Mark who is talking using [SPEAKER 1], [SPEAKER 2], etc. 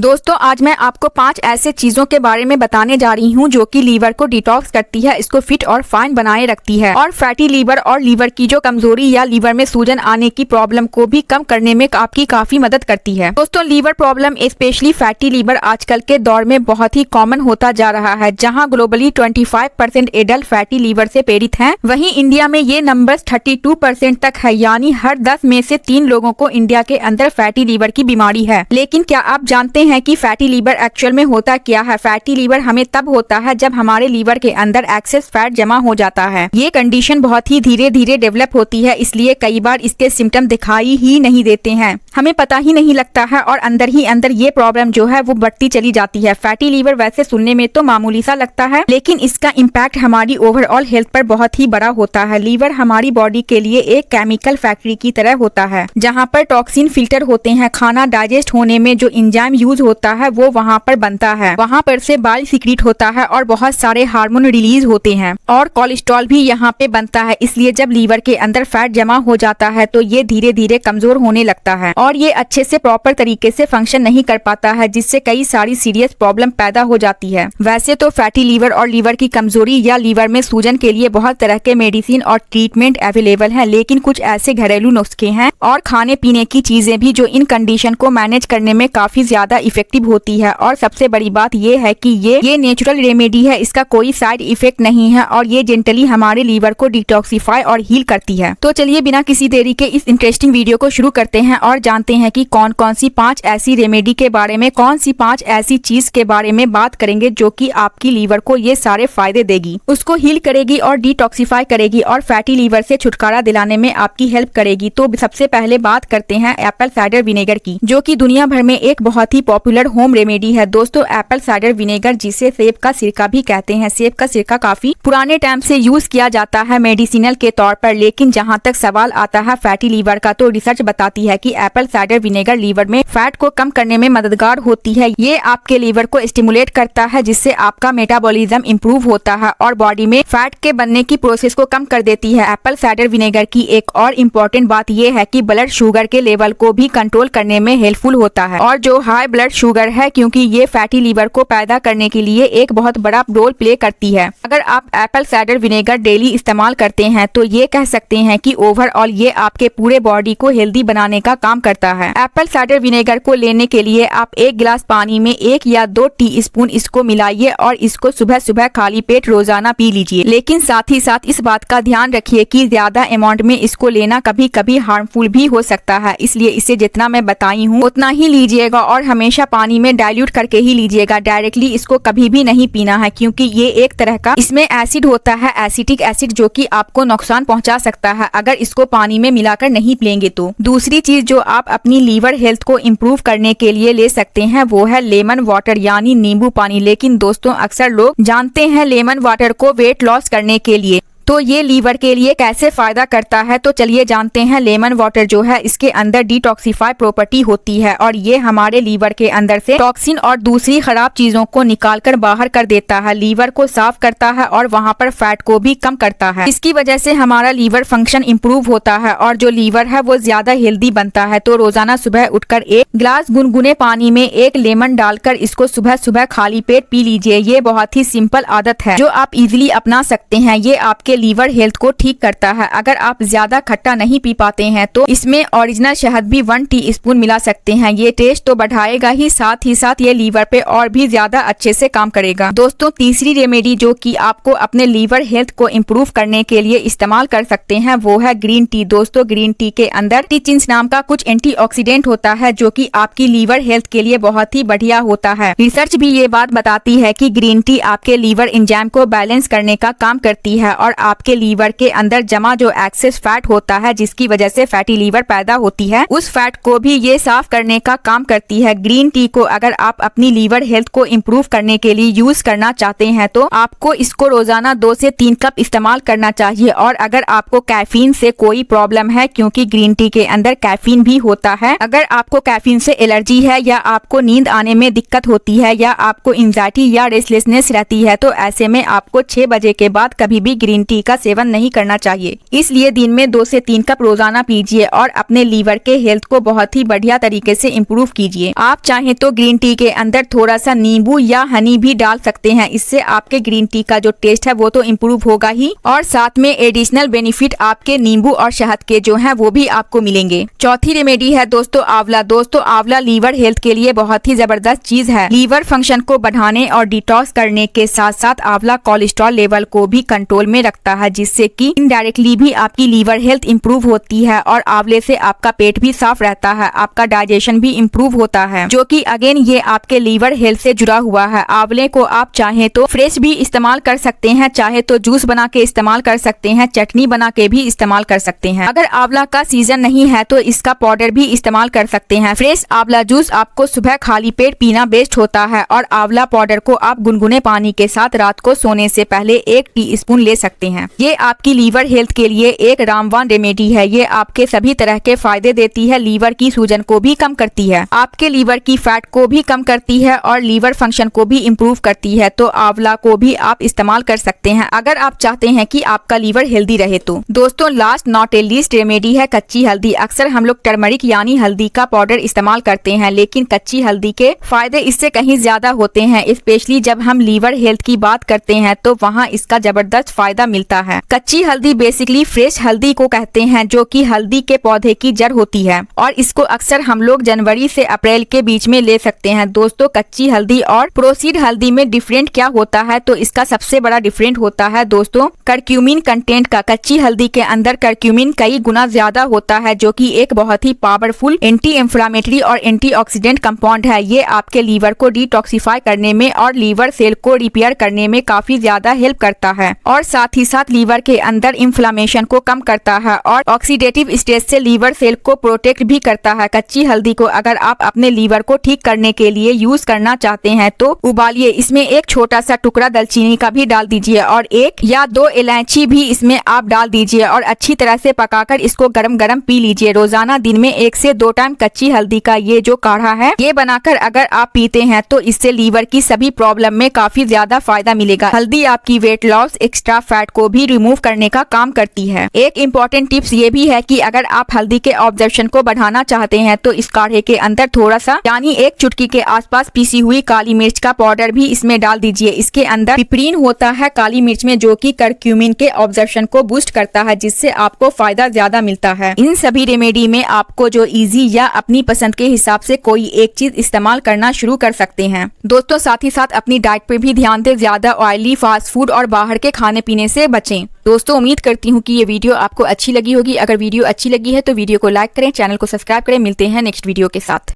[SPEAKER 1] दोस्तों आज मैं आपको 5 ऐसे चीजों के बारे में बताने जा रही हूँ जो कि लीवर को डिटॉक्स करती है, इसको फिट और फाइन बनाए रखती है और फैटी लीवर और लीवर की जो कमजोरी या लीवर में सूजन आने की प्रॉब्लम को भी कम करने में आपकी काफी मदद करती है। दोस्तों liver problem specially fatty liver आजकल के दौर में बहुत ही कॉमन होता जा रहा है। जहाँ ग्लोबली 25% एडल्ट फैटी लीवर से पीड़ित हैं, वहीं इंडिया में ये नंबर 32% तक है, यानी हर 10 में से 3 लोगों को इंडिया के अंदर फैटी लीवर की बीमारी है। लेकिन क्या आप जानते हैं कि फैटी लीवर एक्चुअल में होता क्या है? फैटी लीवर हमें तब होता है जब हमारे लीवर के अंदर एक्सेस फैट जमा हो जाता है। ये कंडीशन बहुत ही धीरे धीरे डेवलप होती है, इसलिए कई बार इसके सिम्टम दिखाई ही नहीं देते हैं, हमें पता ही नहीं लगता है और अंदर ही अंदर ये प्रॉब्लम जो है वो बढ़ती चली जाती है। फैटी लीवर वैसे सुनने में तो मामूली सा लगता है, लेकिन इसका इम्पैक्ट हमारी ओवरऑल हेल्थ पर बहुत ही बड़ा होता है। लीवर हमारी बॉडी के लिए एक केमिकल फैक्ट्री की तरह होता है, जहाँ पर टॉक्सिन फिल्टर होते हैं। खाना डाइजेस्ट होने में जो एंजाइम यूज होता है वो वहाँ पर बनता है, वहाँ पर से बाइल सीक्रेट होता है और बहुत सारे हार्मोन रिलीज होते हैं और कोलेस्ट्रॉल भी यहाँ पे बनता है। इसलिए जब लीवर के अंदर फैट जमा हो जाता है तो ये धीरे धीरे कमजोर होने लगता है और ये अच्छे से प्रॉपर तरीके से फंक्शन नहीं कर पाता है, जिससे कई सारी सीरियस प्रॉब्लम पैदा हो जाती है। वैसे तो फैटी लीवर और लीवर की कमजोरी या लीवर में सूजन के लिए बहुत तरह के मेडिसिन और ट्रीटमेंट अवेलेबल है, लेकिन कुछ ऐसे घरेलू नुस्खे हैं और खाने पीने की चीजें भी जो इन कंडीशन को मैनेज करने में काफी ज्यादा इफेक्टिव होती है। और सबसे बड़ी बात ये है कि ये नेचुरल रेमेडी है, इसका कोई साइड इफेक्ट नहीं है और ये जेंटली हमारे लीवर को डिटॉक्सिफाई और हील करती है। तो चलिए बिना किसी देरी के इस इंटरेस्टिंग वीडियो को शुरू करते हैं और जानते हैं कि कौन कौन सी 5 ऐसी रेमेडी के बारे में, कौन सी 5 ऐसी चीज के बारे में बात करेंगे जो कि आपकी लीवर को ये सारे फायदे देगी, उसको हील करेगी और डिटॉक्सिफाई करेगी और फैटी लीवर से छुटकारा दिलाने में आपकी हेल्प करेगी। तो सबसे पहले बात करते हैं एप्पल साइडर विनेगर की, जो कि दुनिया भर में एक बहुत ही पॉपुलर होम रेमेडी है। दोस्तों एप्पल साइडर विनेगर, जिसे सेब का सिरका भी कहते हैं, सेब का सिरका काफी पुराने टाइम से यूज किया जाता है मेडिसिनल के तौर पर, लेकिन जहां तक सवाल आता है फैटी लीवर का, तो रिसर्च बताती है कि एप्पल साइडर विनेगर लीवर में फैट को कम करने में मददगार होती है। ये आपके लीवर को स्टिमुलेट करता है, जिससे आपका मेटाबॉलिज्म इंप्रूव होता है और बॉडी में फैट के बनने की प्रोसेस को कम कर देती है। एप्पल साइडर विनेगर की एक और इम्पोर्टेंट बात यह है कि ब्लड शुगर के लेवल को भी कंट्रोल करने में हेल्पफुल होता है और जो हाई ब्लड शुगर है, क्योंकि ये फैटी लीवर को पैदा करने के लिए एक बहुत बड़ा रोल प्ले करती है। अगर आप एप्पल साइडर विनेगर डेली इस्तेमाल करते हैं तो ये कह सकते हैं कि ओवरऑल ये आपके पूरे बॉडी को हेल्दी बनाने का काम करता है। एप्पल साइडर विनेगर को लेने के लिए आप 1 गिलास पानी में 1 या 2 टीस्पून इसको मिलाइए और इसको सुबह सुबह खाली पेट रोजाना पी लीजिए। लेकिन साथ ही साथ इस बात का ध्यान रखिए कि ज्यादा अमाउंट में इसको लेना कभी कभी हार्मफुल भी हो सकता है, इसलिए इसे जितना मैं बताई हूँ उतना ही लीजिएगा और हमेशा पानी में डाइल्यूट करके ही लीजिएगा। डायरेक्टली इसको कभी भी नहीं पीना है, क्योंकि ये एक तरह का इसमें एसिड होता है, एसिटिक एसिड, जो कि आपको नुकसान पहुंचा सकता है अगर इसको पानी में मिलाकर नहीं पिएंगे तो। दूसरी चीज जो आप अपनी लीवर हेल्थ को इम्प्रूव करने के लिए ले सकते हैं वो है लेमन वाटर, यानी नींबू पानी। लेकिन दोस्तों अक्सर लोग जानते हैं लेमन वाटर को वेट लॉस करने के लिए, तो ये लीवर के लिए कैसे फायदा करता है, तो चलिए जानते हैं। लेमन वाटर जो है इसके अंदर डिटॉक्सिफाई प्रॉपर्टी होती है और ये हमारे लीवर के अंदर से टॉक्सिन और दूसरी खराब चीजों को निकालकर बाहर कर देता है, लीवर को साफ करता है और वहाँ पर फैट को भी कम करता है। इसकी वजह से हमारा लीवर फंक्शन इम्प्रूव होता है और जो लीवर है वो ज्यादा हेल्दी बनता है। तो रोजाना सुबह उठकर 1 गिलास गुनगुने पानी में 1 लेमन डालकर इसको सुबह सुबह खाली पेट पी लीजिए। ये बहुत ही सिंपल आदत है जो आप इजिली अपना सकते हैं। ये आपके लीवर हेल्थ को ठीक करता है। अगर आप ज्यादा खट्टा नहीं पी पाते हैं तो इसमें ओरिजिनल शहद भी 1 टीस्पून मिला सकते हैं। ये टेस्ट तो बढ़ाएगा ही, साथ ही साथ ये लीवर पे और भी ज्यादा अच्छे से काम करेगा। दोस्तों तीसरी रेमेडी जो कि आपको अपने लीवर हेल्थ को इम्प्रूव करने के लिए इस्तेमाल कर सकते हैं वो है ग्रीन टी। दोस्तों ग्रीन टी के अंदर टिचिन्स नाम का कुछ एंटीऑक्सीडेंट होता है जो कि आपकी लीवर हेल्थ के लिए बहुत ही बढ़िया होता है। रिसर्च भी ये बात बताती है कि ग्रीन टी आपके लीवर एंजाइम को बैलेंस करने का काम करती है और आपके लीवर के अंदर जमा जो एक्सेस फैट होता है, जिसकी वजह से फैटी लीवर पैदा होती है, उस फैट को भी ये साफ करने का काम करती है। ग्रीन टी को अगर आप अपनी लीवर हेल्थ को इम्प्रूव करने के लिए यूज करना चाहते हैं तो आपको इसको रोजाना 2 से 3 कप इस्तेमाल करना चाहिए। और अगर आपको कैफीन से कोई प्रॉब्लम है, क्योंकि ग्रीन टी के अंदर कैफीन भी होता है, अगर आपको कैफीन से एलर्जी है या आपको नींद आने में दिक्कत होती है या आपको एंजाइटी या रेस्टलेसनेस रहती है, तो ऐसे में आपको 6 बजे के बाद कभी भी ग्रीन टी का सेवन नहीं करना चाहिए। इसलिए दिन में 2 से 3 कप रोजाना पीजिए और अपने लीवर के हेल्थ को बहुत ही बढ़िया तरीके से इम्प्रूव कीजिए। आप चाहें तो ग्रीन टी के अंदर थोड़ा सा नींबू या हनी भी डाल सकते हैं। इससे आपके ग्रीन टी का जो टेस्ट है वो तो इम्प्रूव होगा ही, और साथ में एडिशनल बेनिफिट आपके नींबू और शहद के जो है वो भी आपको मिलेंगे। चौथी रेमेडी है दोस्तों आंवला। दोस्तों आंवला लीवर हेल्थ के लिए बहुत ही जबरदस्त चीज है। लीवर फंक्शन को बढ़ाने और डिटॉक्स करने के साथ साथ आंवला कोलेस्ट्रॉल लेवल को भी कंट्रोल में रखता है, जिससे कि इनडायरेक्टली भी आपकी लीवर हेल्थ इंप्रूव होती है। और आंवले से आपका पेट भी साफ रहता है, आपका डाइजेशन भी इम्प्रूव होता है, जो कि अगेन ये आपके लीवर हेल्थ से जुड़ा हुआ है। आंवले को आप चाहे तो फ्रेश भी इस्तेमाल कर सकते हैं, चाहे तो जूस बना के इस्तेमाल कर सकते हैं, चटनी बना के भी इस्तेमाल कर सकते हैं। अगर आंवला का सीजन नहीं है तो इसका पाउडर भी इस्तेमाल कर सकते हैं। फ्रेश आंवला जूस आपको सुबह खाली पेट पीना बेस्ट होता है, और आंवला पाउडर को आप गुनगुने पानी के साथ रात को सोने से पहले 1 टीस्पून ले सकते हैं। ये आपकी लीवर हेल्थ के लिए एक रामबाण रेमेडी है। ये आपके सभी तरह के फायदे देती है। लीवर की सूजन को भी कम करती है, आपके लीवर की फैट को भी कम करती है, और लीवर फंक्शन को भी इम्प्रूव करती है। तो आंवला को भी आप इस्तेमाल कर सकते हैं अगर आप चाहते हैं कि आपका लीवर हेल्दी रहे तो। दोस्तों last not a least remedy है कच्ची हल्दी। अक्सर हम लोग टर्मरिक यानी हल्दी का पाउडर इस्तेमाल करते हैं, लेकिन कच्ची हल्दी के फायदे इससे कहीं ज्यादा होते हैं। स्पेशली जब हम लीवर हेल्थ की बात करते हैं तो वहाँ इसका जबरदस्त फायदा मिलता है। कच्ची हल्दी बेसिकली फ्रेश हल्दी को कहते हैं, जो कि हल्दी के पौधे की जड़ होती है, और इसको अक्सर हम लोग जनवरी से अप्रैल के बीच में ले सकते हैं। दोस्तों कच्ची हल्दी और प्रोसीड हल्दी में डिफरेंट क्या होता है, तो इसका सबसे बड़ा डिफरेंट होता है दोस्तों करक्यूमिन कंटेंट का। कच्ची हल्दी के अंदर करक्यूमिन कई गुना ज्यादा होता है, जो कि एक बहुत ही पावरफुल एंटी इंफ्लेमेटरी और एंटीऑक्सीडेंट कंपाउंड है। ये आपके लीवर को डिटॉक्सिफाई करने में और लीवर सेल को रिपेयर करने में काफी ज्यादा हेल्प करता है, और साथ ही साथ लीवर के अंदर इन्फ्लेमेशन को कम करता है और ऑक्सीडेटिव स्टेज से लीवर सेल को प्रोटेक्ट भी करता है। कच्ची हल्दी को अगर आप अपने लीवर को ठीक करने के लिए यूज करना चाहते हैं तो उबालिए, इसमें एक छोटा सा टुकड़ा दालचीनी का भी डाल दीजिए और 1 या 2 इलायची भी इसमें आप डाल दीजिए, और अच्छी तरह से पकाकर इसको गरम गरम पी लीजिए। रोजाना दिन में 1 से 2 टाइम कच्ची हल्दी का ये जो काढ़ा है ये बनाकर अगर आप पीते हैं तो इससे लीवर की सभी प्रॉब्लम में काफी ज्यादा फायदा मिलेगा। हल्दी आपकी वेट लॉस, एक्स्ट्रा फैट को भी रिमूव करने का काम करती है। एक इम्पोर्टेंट टिप्स ये भी है कि अगर आप हल्दी के ऑब्जर्प्शन को बढ़ाना चाहते हैं तो इस काढ़े के अंदर थोड़ा सा यानी 1 चुटकी के आसपास पीसी हुई काली मिर्च का पाउडर भी इसमें डाल दीजिए। इसके अंदर पिपरीन होता है काली मिर्च में, जो कि करक्यूमिन के ऑब्जर्प्शन को बूस्ट करता है, जिससे आपको फायदा ज्यादा मिलता है। इन सभी रेमेडी में आपको जो इजी या अपनी पसंद के हिसाब से कोई एक चीज इस्तेमाल करना शुरू कर सकते हैं। दोस्तों साथ ही साथ अपनी डाइट पे भी ध्यान दें, ज्यादा ऑयली फास्ट फूड और बाहर के खाने पीने से बचें। दोस्तों उम्मीद करती हूँ कि ये वीडियो आपको अच्छी लगी होगी। अगर वीडियो अच्छी लगी है तो वीडियो को लाइक करें, चैनल को सब्सक्राइब करें। मिलते हैं नेक्स्ट वीडियो के साथ।